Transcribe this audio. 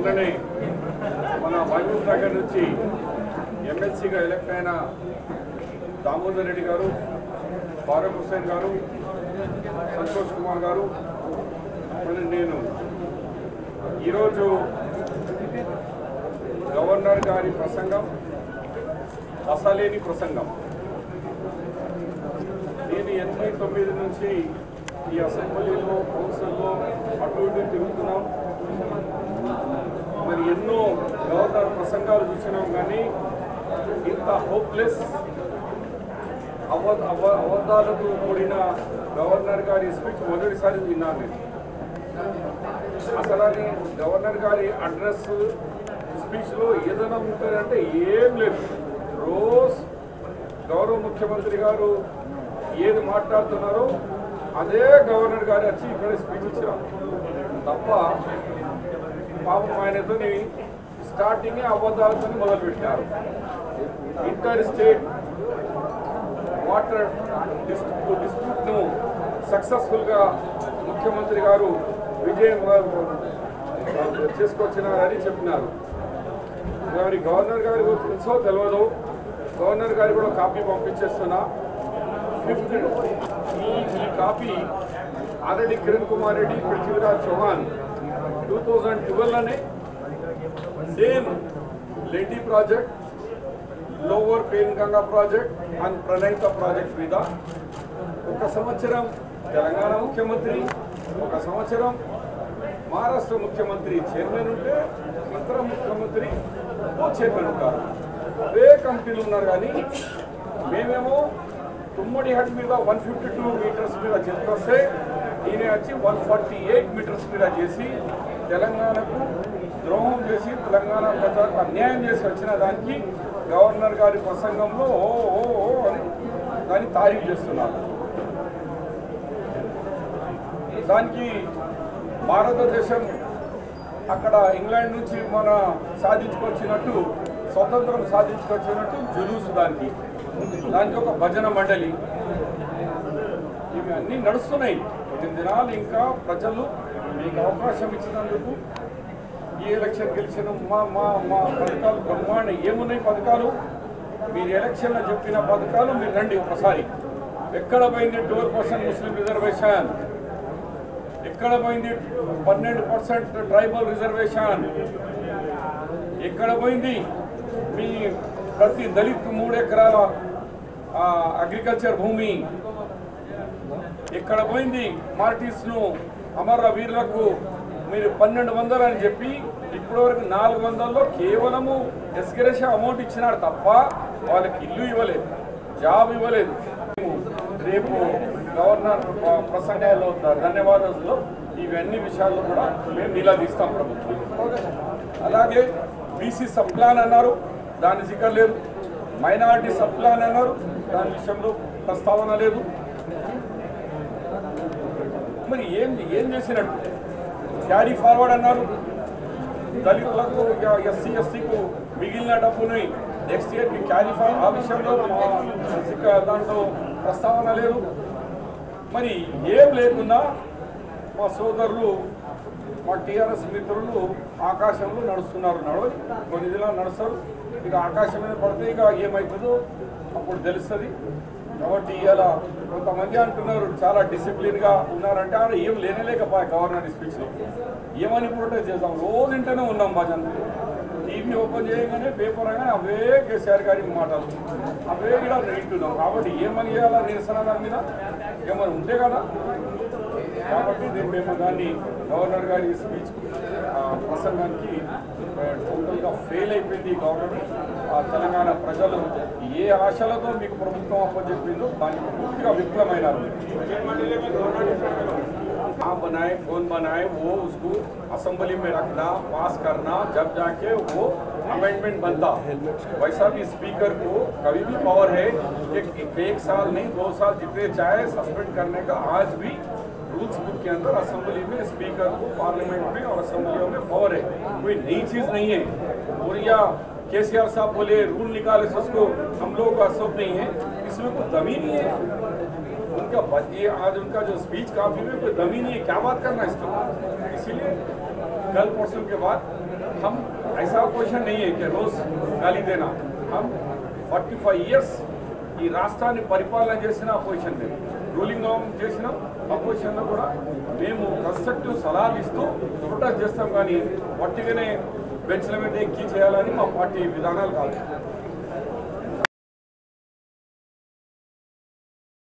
మొన్ననే మన మహబూబ్ నగర్ నుంచి ఎమ్మెల్సీగా ఎలక్ట్ అయిన దామోదర్ రెడ్డి గారు, ఫారూక్ హుస్సేన్ గారు, సంతోష్ కుమార్ గారు, మళ్ళీ నేను ఈరోజు గవర్నర్ గారి ప్రసంగం అసలేని ప్రసంగం. నేను 89 నుంచి ఈ అసెంబ్లీలో కౌన్సిల్లో అటు ఇటు తిరుగుతున్నాం. మరి ఎన్నో గవర్నర్ ప్రసంగాలు చూసినాం, కానీ ఇంత హోప్లెస్ అబద్ధాలతో కూడిన గవర్నర్ గారి స్పీచ్ మొదటిసారి విన్నాను నేను. అసలు అది గవర్నర్ గారి అడ్రస్ స్పీచ్లో ఏదైనా ఉంటుందంటే ఏం లేదు. రోజు గౌరవ ముఖ్యమంత్రి గారు ఏది మాట్లాడుతున్నారో అదే గవర్నర్ గారు వచ్చి ఇక్కడ స్పీచ్ ఇచ్చారు తప్ప పాపం ఆయనతో స్టార్టింగే అబద్ధాలతో మొదలుపెట్టినారు. ఇంటర్ స్టేట్ వాటర్ డిస్ప్యూట్ను సక్సెస్ఫుల్గా ముఖ్యమంత్రి గారు విజయం చేసుకొచ్చినారని చెప్పినారు. మరి గవర్నర్ గారి తెలుసో తెలియదు, గవర్నర్ గారు కూడా కాపీ పంపించేస్తున్నా. 5th ఈ కాపీ ఆల్రెడీ కిరణ్ కుమార్ రెడ్డి, పృథ్వీరాజ్ చౌహాన్ 2012లోనే same Lendi project, lower Penganga project and Pranahita project మీద 1 సంవత్సరం తెలంగాణ ముఖ్యమంత్రి, 1 సంవత్సరం మహారాష్ట్ర ముఖ్యమంత్రి చైర్మన్ ఉంటే ఇతర ముఖ్యమంత్రి చైర్మన్ ఉంటారు. అవే కమిటీలు ఉన్నారు. కానీ మేమేమో తుమ్మడి హట్ మీద 152 మీటర్స్ మీద చేస్తే ఈయన వచ్చి 148 మీటర్స్ మీద చేసి తెలంగాణకు ద్రోహం చేసి తెలంగాణ ప్రజలకు అన్యాయం చేసి వచ్చిన దానికి గవర్నర్ గారి ప్రసంగంలో అని దాన్ని తారీఫ్ చేస్తున్నారు. దానికి భారతదేశం అక్కడ ఇంగ్లాండ్ నుంచి మన సాధించుకొచ్చినట్టు, స్వతంత్రం సాధించుకొచ్చినట్టు జులూసు, దానికి ఒక భజన మండలి, ఇవి అన్నీ నడుస్తున్నాయి. 10 దినాలు ఇంకా ప్రజలు మీకు అవకాశం ఇచ్చినందుకు ఈ ఎలక్షన్ గెలిచిన మా పథకాలు బ్రహ్మాండ ఏమున్నాయి పథకాలు. మీరు ఎలక్షన్లో చెప్పిన పథకాలు మీరు రండి ఒకసారి. ఎక్కడ పోయింది 12% ముస్లిం రిజర్వేషన్, ఎక్కడ పోయింది 12% ట్రైబల్ రిజర్వేషన్, ఎక్కడ పోయింది మీ ప్రతి దళిత్ 3 ఎకరాల అగ్రికల్చర్ భూమి, ఎక్కడ పోయింది మార్టీస్ను అమర వీరులకు మీరు 1200 అని చెప్పి ఇప్పటివరకు 400లో కేవలము ఎస్కరేషన్ అమౌంట్ ఇచ్చినాడు తప్ప వాళ్ళకి ఇల్లు ఇవ్వలేదు, జాబ్ ఇవ్వలేదు. రేపు గవర్నర్ ప్రసంగాల్లో ధన్యవాదాలు ఇవన్నీ విషయాల్లో కూడా మేము నిలదీస్తాం ప్రభుత్వం. అలాగే బీసీ సబ్ ప్లాన్ అన్నారు, దాని జిక్కర్ లేదు. మైనారిటీ సబ్ ప్లాన్ అన్నారు, దాని విషయంలో ప్రస్తావన లేదు. మరి ఏం చేసినట్టు? క్యారీ ఫార్వర్డ్ అన్నారు, దళితులకు ఎస్సీ ఎస్టీకు మిగిలిన డబ్బుని నెక్స్ట్ ఇయర్కి క్యారీ ఫార్వర్డ్, ఆ విషయంలో దాంట్లో ప్రస్తావన లేదు. మరి ఏం లేకుండా మా సోదరులు, మా టీఆర్ఎస్ మిత్రులు ఆకాశంలో నడుస్తున్నారు. కొన్ని దినాలు నడుస్తారు, ఇక ఆకాశం మీద పడితే ఇక ఏమవుతుందో అప్పుడు తెలుస్తుంది. కాబట్టి ఇలా కొంతమంది అంటున్నారు చాలా డిసిప్లిన్గా ఉన్నారంటే ఆడ ఏం లేనేలేకపోయా గవర్నర్ స్పీచ్లో. ఏమని ప్రొటెస్ట్ చేద్దాం? రోజు ఇంటనే ఉన్నాం భజన. టీవీ ఓపెన్ చేయగానే పేపర్ అయినా అవే కేసీఆర్ గారి మాటలు, అవే కూడా వింటున్నాం. కాబట్టి ఏమని చేయాలా నిరసన దాని మీద? ఏమని ఉంటే కదా. కాబట్టి మేము దాన్ని గవర్నర్ గారి స్పీచ్ ప్రసంగానికి టోటల్గా ఫెయిల్ అయిపోయింది గవర్నర్. తెలంగాణ ప్రజలు ఏ ఆశలతో మీకు ప్రభుత్వం అప్పచెప్పిందో దానికి పూర్తిగా విఫలమైనారు. हाँ बनाए कौन बनाए वो उसको असेंबली में रखना, पास करना, जब जाके वो अमेंडमेंट बनता। वैसा भी स्पीकर को कभी भी पावर है कि 1 साल नहीं 2 साल जितने चाहे सस्पेंड करने का आज भी रूल्स बुक के अंदर असेंबली में स्पीकर को पार्लियामेंट में और असेंबलियों में पावर है। कोई नई चीज़ नहीं है। और या केसीआर साहब बोले रूल निकाले उसको हम लोगों का सब नहीं है, इसमें कोई दम ही नहीं है। उनका आज उनका जो स्पीच काफी में कोई दम ही नहीं है, क्या बात करना है इसका। इसीलिए कल परसों के बाद हम ऐसा पोजिशन नहीं है कि रोज गाली देना। हम 45 इयर्स ఈ రాష్ట్రాన్ని పరిపాలన చేసిన అపోజిషన్ లేదు, రూలింగ్ గవర్నమెంట్ చేసిన అపోజిషన్లో కూడా మేము కన్స్ట్రక్టివ్ సలహాలు ఇస్తూ ప్రొటెస్ట్ చేస్తాం, కానీ వట్టిగానే బెంచ్ల మీద ఎక్కి చేయాలని మా పార్టీ విధానాలు కాదు.